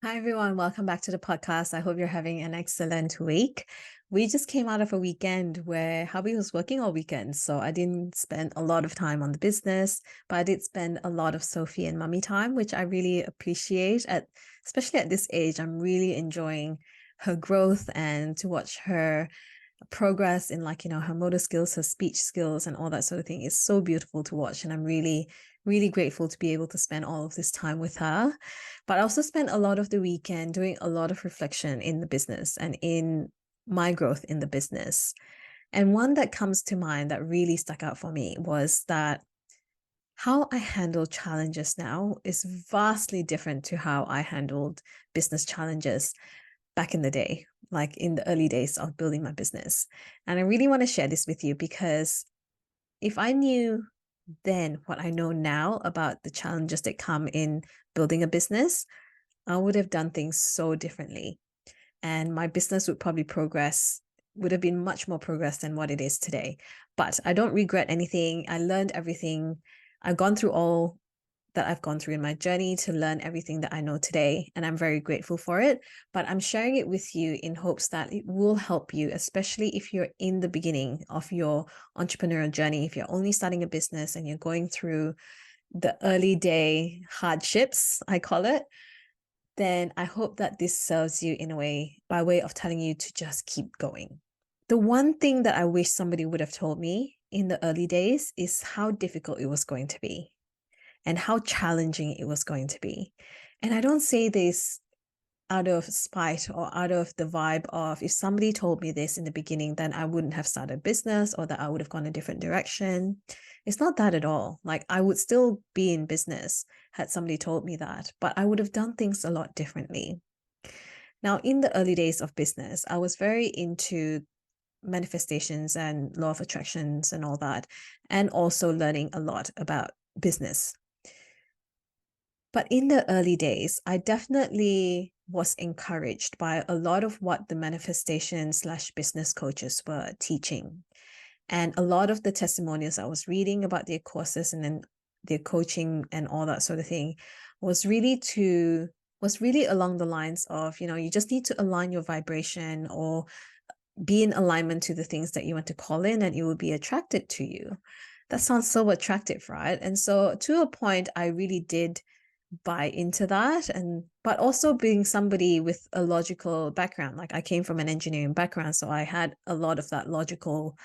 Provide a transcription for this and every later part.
Hi, everyone. Welcome back to the podcast. I hope you're having an excellent week. We just came out of a weekend where hubby was working all weekend. So I didn't spend a lot of time on the business, but I did spend a lot of Sophie and mummy time, which I really appreciate especially at this age. I'm really enjoying her growth and to watch her progress in her motor skills, her speech skills, and all that sort of thing is so beautiful to watch. And I'm really, really grateful to be able to spend all of this time with her. But I also spent a lot of the weekend doing a lot of reflection in the business and in my growth in the business. And one that comes to mind that really stuck out for me was that how I handle challenges now is vastly different to how I handled business challenges back in the day, like in the early days of building my business. And I really want to share this with you because if I knew then what I know now about the challenges that come in building a business, I would have done things so differently. And my business would have been much more progress than what it is today. But I don't regret anything. I learned everything. I've gone through all that I've gone through in my journey to learn everything that I know today. And I'm very grateful for it. But I'm sharing it with you in hopes that it will help you, especially if you're in the beginning of your entrepreneurial journey, if you're only starting a business and you're going through the early day hardships, I call it, then I hope that this serves you in a way by way of telling you to just keep going. The one thing that I wish somebody would have told me in the early days is how difficult it was going to be and how challenging it was going to be. And I don't say this out of spite or out of the vibe of if somebody told me this in the beginning, then I wouldn't have started a business or that I would have gone a different direction. It's not that at all. Like I would still be in business had somebody told me that, but I would have done things a lot differently. Now, in the early days of business, I was very into manifestations and law of attractions and all that, and also learning a lot about business. But in the early days, I definitely was encouraged by a lot of what the manifestation/business coaches were teaching. And a lot of the testimonials I was reading about their courses and then their coaching and all that sort of thing was really along the lines of, you just need to align your vibration or be in alignment to the things that you want to call in and it will be attracted to you. That sounds so attractive, right? And so to a point, I really did buy into that, but also being somebody with a logical background, like I came from an engineering background, so I had a lot of that logical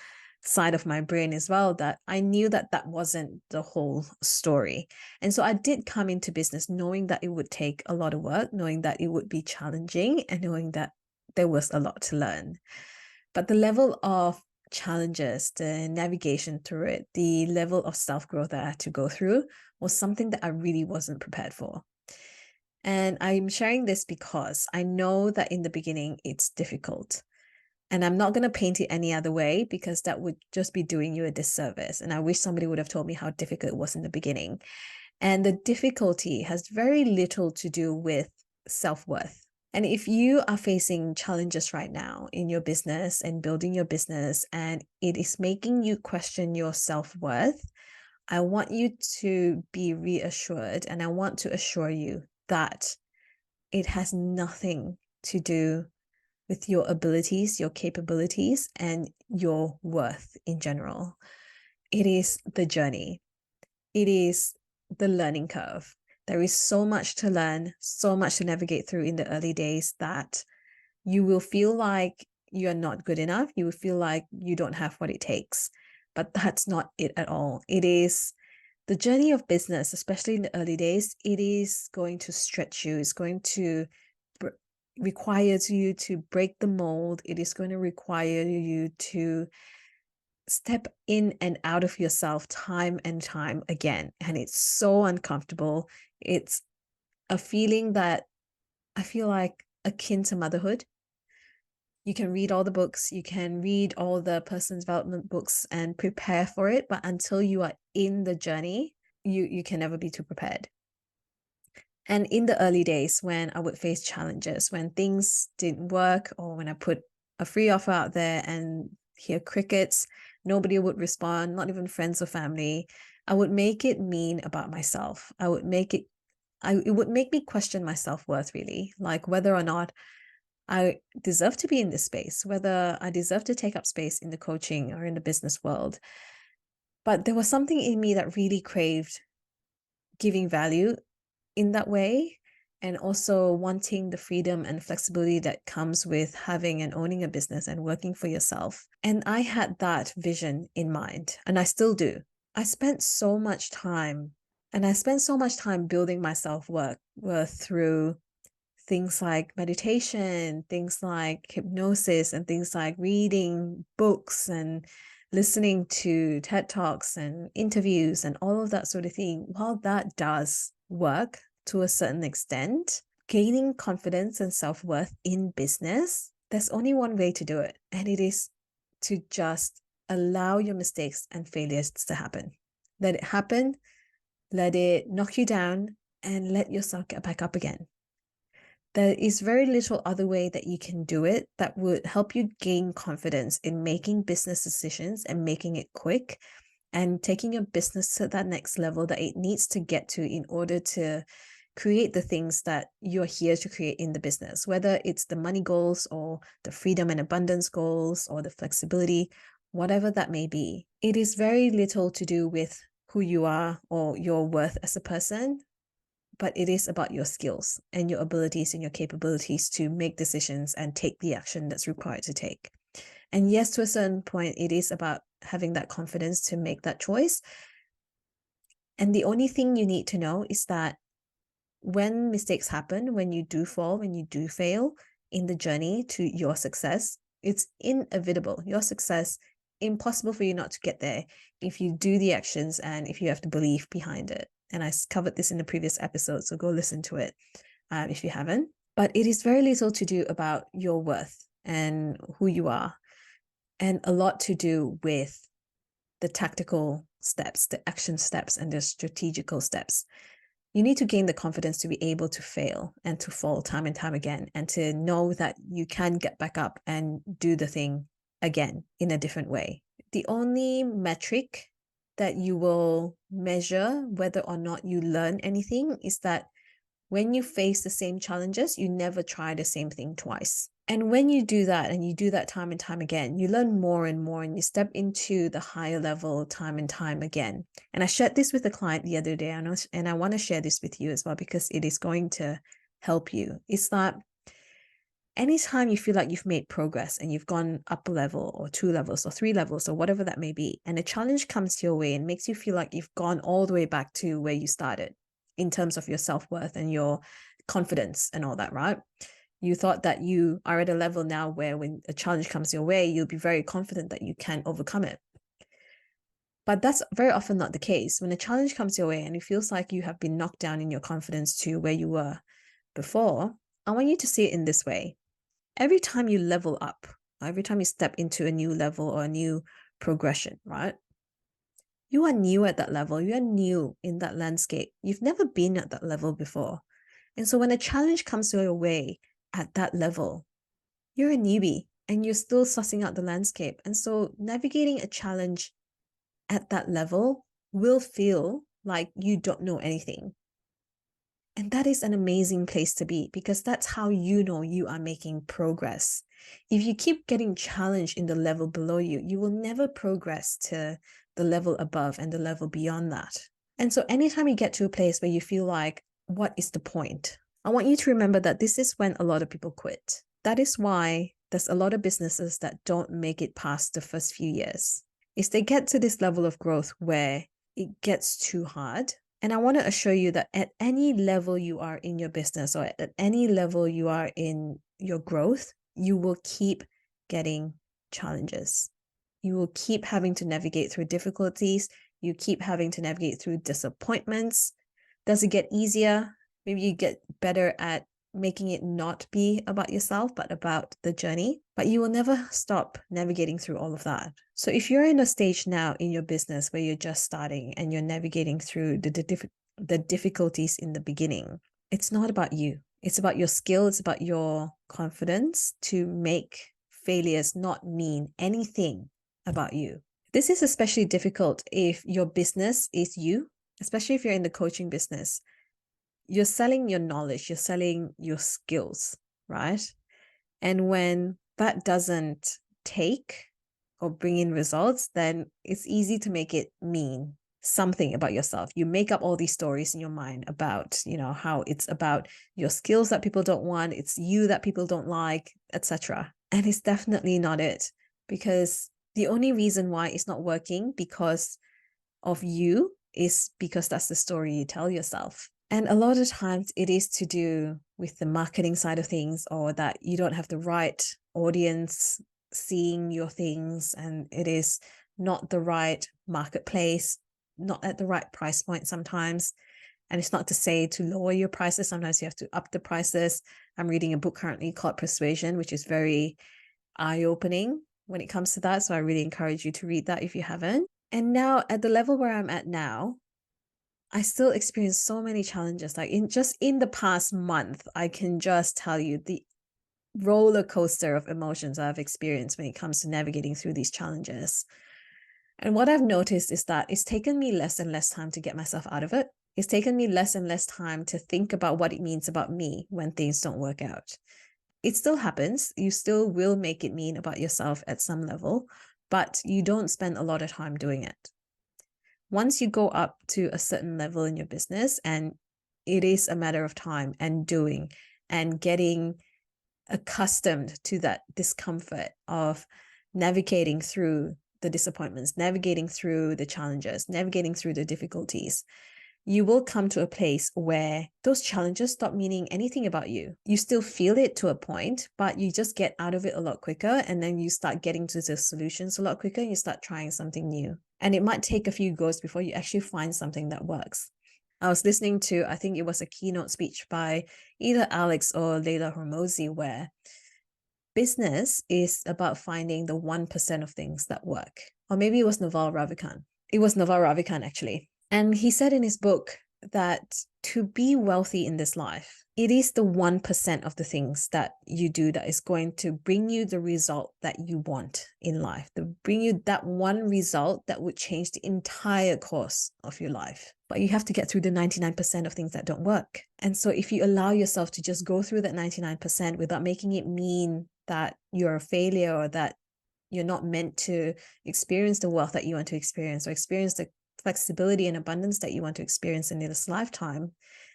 side of my brain as well, that I knew that that wasn't the whole story. And so I did come into business knowing that it would take a lot of work, knowing that it would be challenging, and knowing that there was a lot to learn. But the level of challenges, the navigation through it, the level of self-growth that I had to go through was something that I really wasn't prepared for. And I'm sharing this because I know that in the beginning it's difficult. And I'm not going to paint it any other way because that would just be doing you a disservice. And I wish somebody would have told me how difficult it was in the beginning. And the difficulty has very little to do with self-worth. And if you are facing challenges right now in your business and building your business, and it is making you question your self-worth, I want you to be reassured, and I want to assure you that it has nothing to do with your abilities, your capabilities, and your worth in general. It is the journey. It is the learning curve. There is so much to learn, so much to navigate through in the early days that you will feel like you're not good enough. You will feel like you don't have what it takes. But that's not it at all. It is the journey of business, especially in the early days. It is going to stretch you. It's going to require you to break the mold. It is going to require you to step in and out of yourself time and time again. And it's so uncomfortable. It's a feeling that I feel like akin to motherhood. You can read all the books, you can read all the personal development books and prepare for it. But until you are in the journey, you can never be too prepared. And in the early days, when I would face challenges, when things didn't work, or when I put a free offer out there and hear crickets, nobody would respond, not even friends or family, I would make it mean about myself. I would make it it would make me question my self-worth, really, like whether or not I deserve to be in this space, whether I deserve to take up space in the coaching or in the business world. But there was something in me that really craved giving value in that way, and also wanting the freedom and flexibility that comes with having and owning a business and working for yourself. And I had that vision in mind, and I still do. I spent so much time building my self-worth through things like meditation, things like hypnosis, and things like reading books and listening to TED Talks and interviews and all of that sort of thing. While that does work to a certain extent, gaining confidence and self-worth in business, there's only one way to do it, and it is to just allow your mistakes and failures to happen. Let it happen, let it knock you down, and let yourself get back up again. There is very little other way that you can do it that would help you gain confidence in making business decisions and making it quick and taking your business to that next level that it needs to get to in order to create the things that you're here to create in the business, whether it's the money goals or the freedom and abundance goals or the flexibility, whatever that may be. It is very little to do with who you are or your worth as a person, but it is about your skills and your abilities and your capabilities to make decisions and take the action that's required to take. And yes, to a certain point, it is about having that confidence to make that choice. And the only thing you need to know is that when mistakes happen, when you do fall, when you do fail in the journey to your success, it's inevitable. Your success, impossible for you not to get there if you do the actions and if you have the belief behind it. And I covered this in the previous episode, so go listen to it if you haven't. But it is very little to do about your worth and who you are, and a lot to do with the tactical steps, the action steps, and the strategical steps. You need to gain the confidence to be able to fail and to fall time and time again, and to know that you can get back up and do the thing again in a different way. The only metric that you will measure whether or not you learn anything is that when you face the same challenges, you never try the same thing twice. And when you do that, and you do that time and time again, you learn more and more, and you step into the higher level time and time again. And I shared this with a client the other day, and I want to share this with you as well, because it is going to help you. It's that anytime you feel like you've made progress and you've gone up a level or 2 levels or 3 levels or whatever that may be, and a challenge comes your way and makes you feel like you've gone all the way back to where you started in terms of your self-worth and your confidence and all that, right? You thought that you are at a level now where when a challenge comes your way, you'll be very confident that you can overcome it. But that's very often not the case. When a challenge comes your way and it feels like you have been knocked down in your confidence to where you were before, I want you to see it in this way. Every time you level up, every time you step into a new level or a new progression, right? You are new at that level. You are new in that landscape. You've never been at that level before. And so when a challenge comes your way at that level, you're a newbie and you're still sussing out the landscape. And so navigating a challenge at that level will feel like you don't know anything. And that is an amazing place to be, because that's how you know you are making progress. If you keep getting challenged in the level below you, you will never progress to the level above and the level beyond that. And so anytime you get to a place where you feel like, what is the point? I want you to remember that this is when a lot of people quit. That is why there's a lot of businesses that don't make it past the first few years. Is they get to this level of growth where it gets too hard. And I want to assure you that at any level you are in your business, or at any level you are in your growth, you will keep getting challenges. You will keep having to navigate through difficulties. You keep having to navigate through disappointments. Does it get easier? Maybe you get better at making it not be about yourself, but about the journey. But you will never stop navigating through all of that. So if you're in a stage now in your business where you're just starting and you're navigating through the difficulties in the beginning, it's not about you. It's about your skill. It's about your confidence to make failures not mean anything about you. This is especially difficult if your business is you, especially if you're in the coaching business. you're selling your knowledge, you're selling your skills, right? And when that doesn't take or bring in results, then it's easy to make it mean something about yourself. You make up all these stories in your mind about, how it's about your skills that people don't want, it's you that people don't like, etc. And it's definitely not it, because the only reason why it's not working because of you is because that's the story you tell yourself. And a lot of times it is to do with the marketing side of things, or that you don't have the right audience seeing your things, and it is not the right marketplace, not at the right price point sometimes. And it's not to say to lower your prices. Sometimes you have to up the prices. I'm reading a book currently called Persuasion, which is very eye-opening when it comes to that. So I really encourage you to read that if you haven't. And now at the level where I'm at now, I still experience so many challenges. Like in the past month, I can just tell you the roller coaster of emotions I've experienced when it comes to navigating through these challenges. And what I've noticed is that it's taken me less and less time to get myself out of it. It's taken me less and less time to think about what it means about me when things don't work out. It still happens. You still will make it mean about yourself at some level, but you don't spend a lot of time doing it. Once you go up to a certain level in your business, and it is a matter of time and doing and getting accustomed to that discomfort of navigating through the disappointments, navigating through the challenges, navigating through the difficulties, you will come to a place where those challenges stop meaning anything about you. You still feel it to a point, but you just get out of it a lot quicker. And then you start getting to the solutions a lot quicker. And you start trying something new. And it might take a few goes before you actually find something that works. I was listening to, I think it was a keynote speech by either Alex or Leila Hormozi, where business is about finding the 1% of things that work. Or maybe it was Naval Ravikant. It was Naval Ravikant, actually. And he said in his book that to be wealthy in this life, it is the 1% of the things that you do that is going to bring you the result that you want in life, to bring you that one result that would change the entire course of your life. But you have to get through the 99% of things that don't work. And so if you allow yourself to just go through that 99% without making it mean that you're a failure, or that you're not meant to experience the wealth that you want to experience, or experience the flexibility and abundance that you want to experience in this lifetime,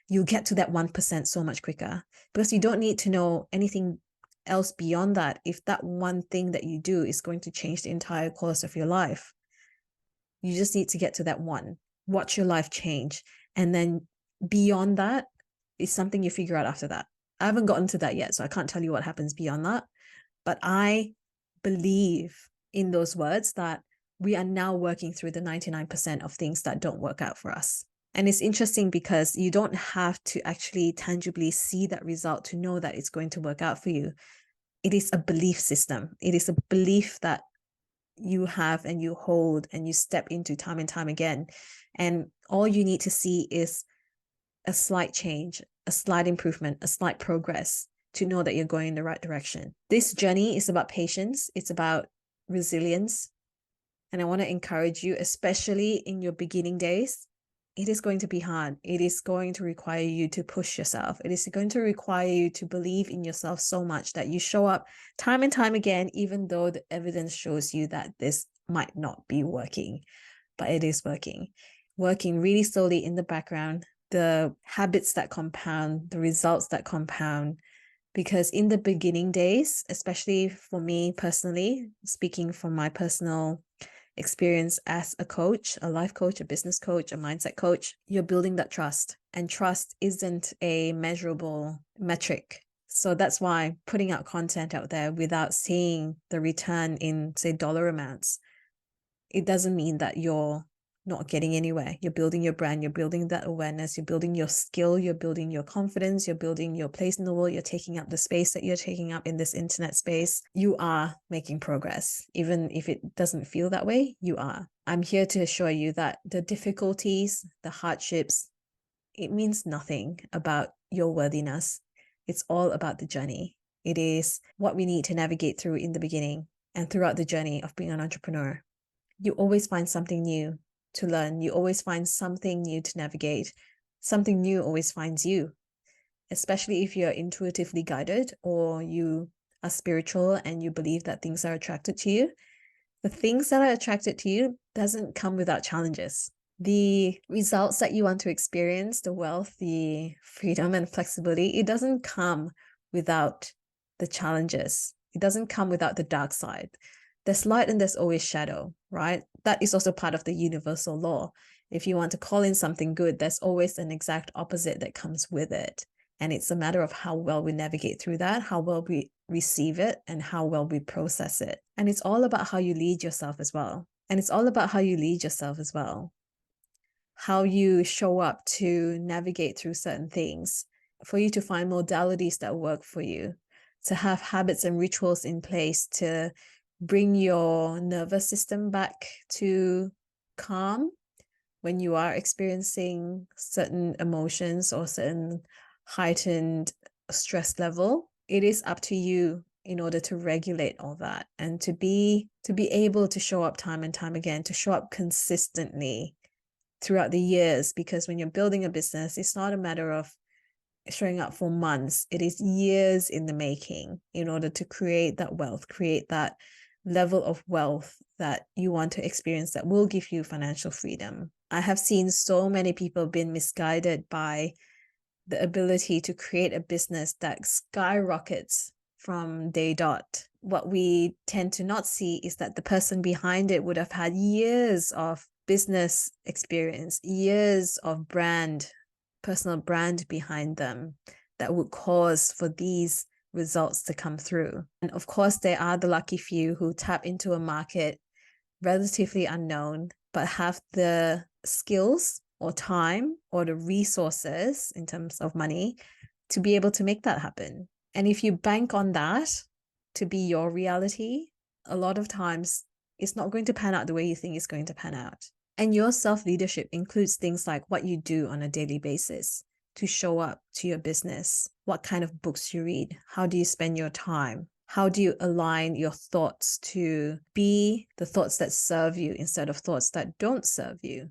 you'll get to that 1% so much quicker, because you don't need to know anything else beyond that. If that one thing that you do is going to change the entire course of your life, you just need to get to that one, watch your life change. And then beyond that is something you figure out after that. I haven't gotten to that yet, so I can't tell you what happens beyond that. But I believe in those words that we are now working through the 99% of things that don't work out for us. And it's interesting because you don't have to actually tangibly see that result to know that it's going to work out for you. It is a belief system. It is a belief that you have and you hold and you step into time and time again. And all you need to see is a slight change, a slight improvement, a slight progress to know that you're going in the right direction. This journey is about patience. It's about resilience. And I want to encourage you, especially in your beginning days, it is going to be hard. It is going to require you to push yourself. It is going to require you to believe in yourself so much that you show up time and time again, even though the evidence shows you that this might not be working, but it is working really slowly in the background. The habits that compound, the results that compound. Because in the beginning days, especially for me personally, speaking from my personal experience as a coach, a life coach, a business coach, a mindset coach, you're building that trust. And trust isn't a measurable metric. So that's why putting out content out there without seeing the return in, say, dollar amounts, it doesn't mean that you're not getting anywhere. You're building your brand, you're building that awareness, you're building your skill, you're building your confidence, you're building your place in the world, you're taking up the space that you're taking up in this internet space. You are making progress. Even if it doesn't feel that way, you are. I'm here to assure you that the difficulties, the hardships, it means nothing about your worthiness. It's all about the journey. It is what we need to navigate through in the beginning and throughout the journey of being an entrepreneur. You always find something new to learn. You always find something new to navigate, Something new always finds you, especially if you're intuitively guided or you are spiritual and you believe that things are attracted to you. The things that are attracted to you doesn't come without challenges. The results that you want to experience, the wealth, the freedom and flexibility, it doesn't come without the challenges. It doesn't come without the dark side. There's light and there's always shadow, right? That is also part of the universal law. If you want to call in something good, there's always an exact opposite that comes with it. And it's a matter of how well we navigate through that, how well we receive it, and how well we process it. And it's all about how you lead yourself as well. How you show up to navigate through certain things, for you to find modalities that work for you, to have habits and rituals in place to bring your nervous system back to calm when you are experiencing certain emotions or certain heightened stress level. It is up to you in order to regulate all that and to be able to show up time and time again, to show up consistently throughout the years. Because when you're building a business, it's not a matter of showing up for months. It is years in the making in order to create that wealth, create that level of wealth that you want to experience that will give you financial freedom. I have seen so many people been misguided by the ability to create a business that skyrockets from day dot. What we tend to not see is that the person behind it would have had years of business experience, years of personal brand behind them that would cause for these results to come through. And of course, there are the lucky few who tap into a market relatively unknown, but have the skills or time or the resources in terms of money to be able to make that happen. And if you bank on that to be your reality, a lot of times it's not going to pan out the way you think it's going to pan out. And your self-leadership includes things like what you do on a daily basis to show up to your business, what kind of books you read, how do you spend your time, how do you align your thoughts to be the thoughts that serve you instead of thoughts that don't serve you.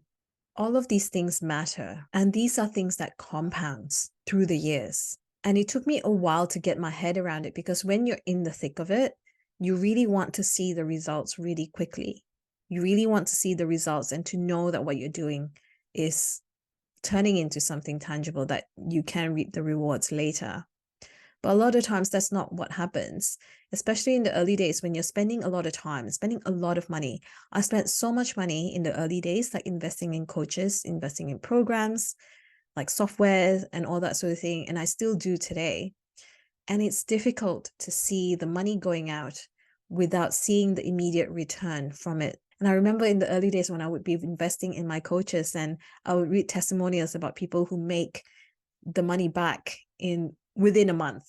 All of these things matter, and these are things that compounds through the years. And it took me a while to get my head around it, because when you're in the thick of it, you really want to see the results really quickly. You really want to see the results and to know that what you're doing is turning into something tangible that you can reap the rewards later. But a lot of times that's not what happens, especially in the early days when you're spending a lot of time, spending a lot of money. I spent so much money in the early days, like investing in coaches, investing in programs, like software and all that sort of thing. And I still do today. And it's difficult to see the money going out without seeing the immediate return from it. And I remember in the early days when I would be investing in my coaches and I would read testimonials about people who make the money back within a month.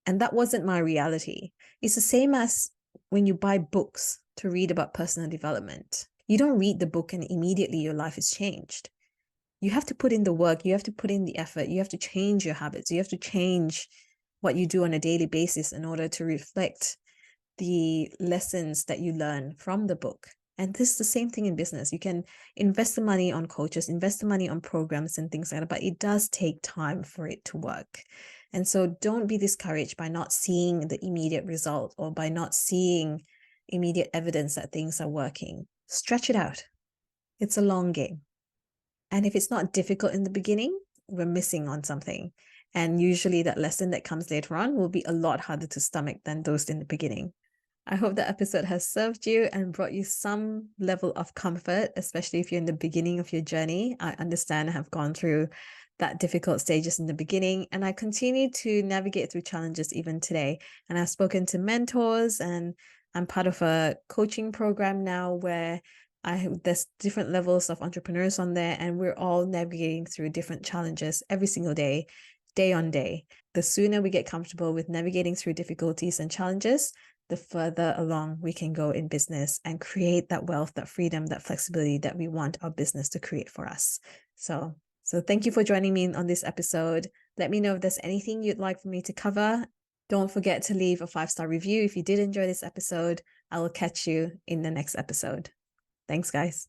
And that wasn't my reality. It's the same as when you buy books to read about personal development. You don't read the book and immediately your life is changed. You have to put in the work, you have to put in the effort, you have to change your habits, you have to change what you do on a daily basis in order to reflect the lessons that you learn from the book. And this is the same thing in business. You can invest the money on coaches, invest the money on programs and things like that, but it does take time for it to work. And so don't be discouraged by not seeing the immediate result or by not seeing immediate evidence that things are working. Stretch it out. It's a long game. And if it's not difficult in the beginning, we're missing on something. And usually that lesson that comes later on will be a lot harder to stomach than those in the beginning. I hope the episode has served you and brought you some level of comfort, especially if you're in the beginning of your journey. I understand I have gone through that difficult stages in the beginning, and I continue to navigate through challenges even today. And I've spoken to mentors, and I'm part of a coaching program now where there's different levels of entrepreneurs on there, and we're all navigating through different challenges every single day, day on day. The sooner we get comfortable with navigating through difficulties and challenges, the further along we can go in business and create that wealth, that freedom, that flexibility that we want our business to create for us. So thank you for joining me on this episode. Let me know if there's anything you'd like for me to cover. Don't forget to leave a 5-star review if you did enjoy this episode. I will catch you in the next episode. Thanks, guys.